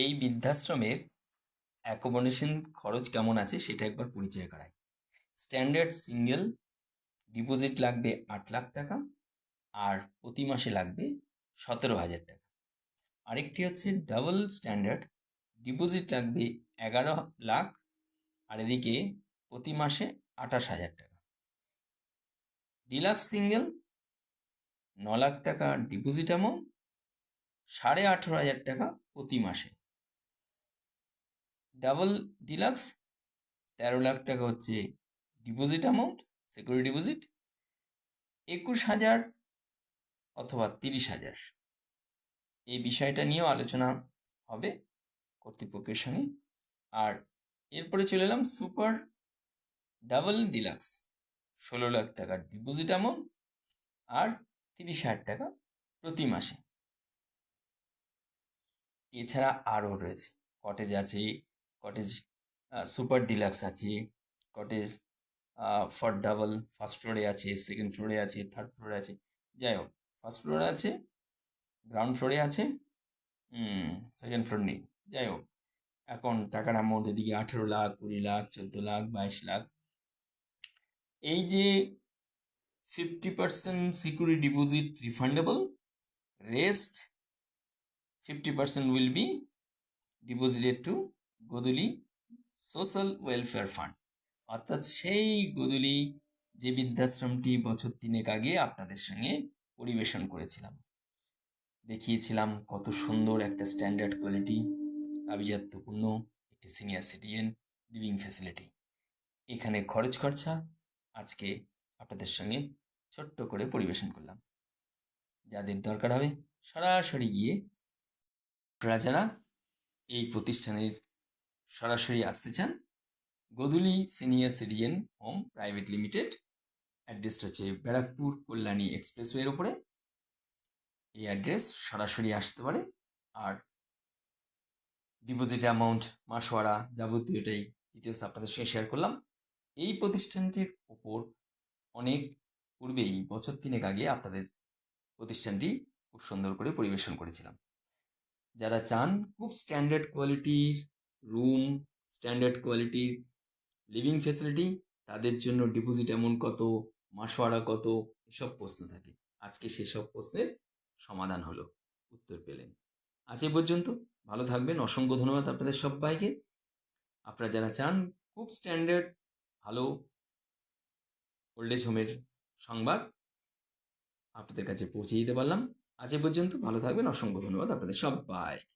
এই বৃদ্ধাশ্রমের অ্যাকোমোডেশন খরচ কেমন আছে সেটা একবার পরিচয় করাই। স্ট্যান্ডার্ড সিঙ্গেল ডিপোজিট লাগবে 8 লাখ টাকা, আর প্রতি মাসে লাগবে 17,000 টাকা। আরেকটি হচ্ছে ডাবল স্ট্যান্ডার্ড, ডিপোজিট লাগবে 11 লাখ, আর এদিকে প্রতি মাসে 28,000 টাকা। ডিলাক্স সিঙ্গেল 9 লাখ টাকা ডিপোজিট অ্যামাউন্ট, 18,500 টাকা প্রতি মাসে। ডাবল ডিলাক্স 13 লাখ টাকা হচ্ছে ডিপোজিট অ্যামাউন্ট, সিকিউরিটি ডিপোজিট, 21,000 অথবা 30,000। এই বিষয়টা নিয়েও আলোচনা হবে কর্তৃপক্ষের সঙ্গে। আর এরপরে চলে এলাম সুপার ডাবল ডিলাক্স, 16 লাখ টাকার ডিপোজিট অ্যামাউন্ট আর 30,000 টাকা প্রতি মাসে। এছাড়া আরও রয়েছে কটেজ আছে, কটেজ সুপার ডিলাক্স আছে, কটেজ ফর ডাবল ফার্স্ট ফ্লোরে আছে, সেকেন্ড ফ্লোরে আছে, থার্ড ফ্লোরে আছে। যাই হোক, ফার্স্ট ফ্লোরে আছে, গ্রাউন্ড ফ্লোরে আছে, সেকেন্ড ফ্লোর নেই। যাই হোক, এখন টাকার অ্যামাউন্ট এদিকে 18 লাখ, 20 লাখ, 14 লাখ, 22 লাখ। এই যে 50% security deposit refundable, rest 50% will be deposited to Godhuli social welfare fund. অর্থাৎ সেই গোদুলি যে বৃদ্ধাশ্রমটি বছর 3 আগে আপনাদের সঙ্গে পরিবেশন করেছিলাম, দেখিয়েছিলাম কত সুন্দর একটা স্ট্যান্ডার্ড কোয়ালিটি, আভিজাত্যপূর্ণ একটি সিনিয়র সিটিজেন লিভিং ফ্যাসিলিটি। এখানে খরচ খরচা আজকে আপনাদের সঙ্গে ছোট্ট করে পরিবেশন করলাম। যাদের দরকার হবে সরাসরি গিয়ে, আপনারা যারা এই প্রতিষ্ঠানের সরাসরি আসতে চান, Godhuli senior citizen home private limited, অ্যাড্রেসটা হচ্ছে ব্যারাকপুর কল্যাণী এক্সপ্রেসওয়ের ওপরে। এই অ্যাড্রেস, সরাসরি আসতে পারে। আর ডিপোজিট অ্যামাউন্ট, মাসওয়ারা, যাবতীয় এটাই ডিটেলস আপনাদের সঙ্গে শেয়ার করলাম। এই প্রতিষ্ঠানটির ওপর অনেক পূর্বেই বছর 3 আগে আপনাদের প্রতিষ্ঠানটি খুব সুন্দর করে পরিবেশন করেছিলাম। যারা চান খুব স্ট্যান্ডার্ড কোয়ালিটির রুম, স্ট্যান্ডার্ড কোয়ালিটির লিভিং ফ্যাসিলিটি, তাদের জন্য ডিপোজিট অ্যামাউন্ট কত, মাসওয়ারা কত, এসব প্রশ্ন থাকে। আজকে সেসব প্রশ্নের সমাধান হলো, উত্তর পেলেন। আজ এ পর্যন্ত, ভালো থাকবেন। অসংখ্য ধন্যবাদ আপনাদের সবাইকে। আপনারা যারা চান খুব স্ট্যান্ডার্ড ভালো ওল্ড এজ হোমের সংবাদ আপনাদের কাছে পৌঁছে দিতে পারলাম। আজ এ পর্যন্ত, ভালো থাকবেন। অসংখ্য ধন্যবাদ আপনাদের সবাইকে।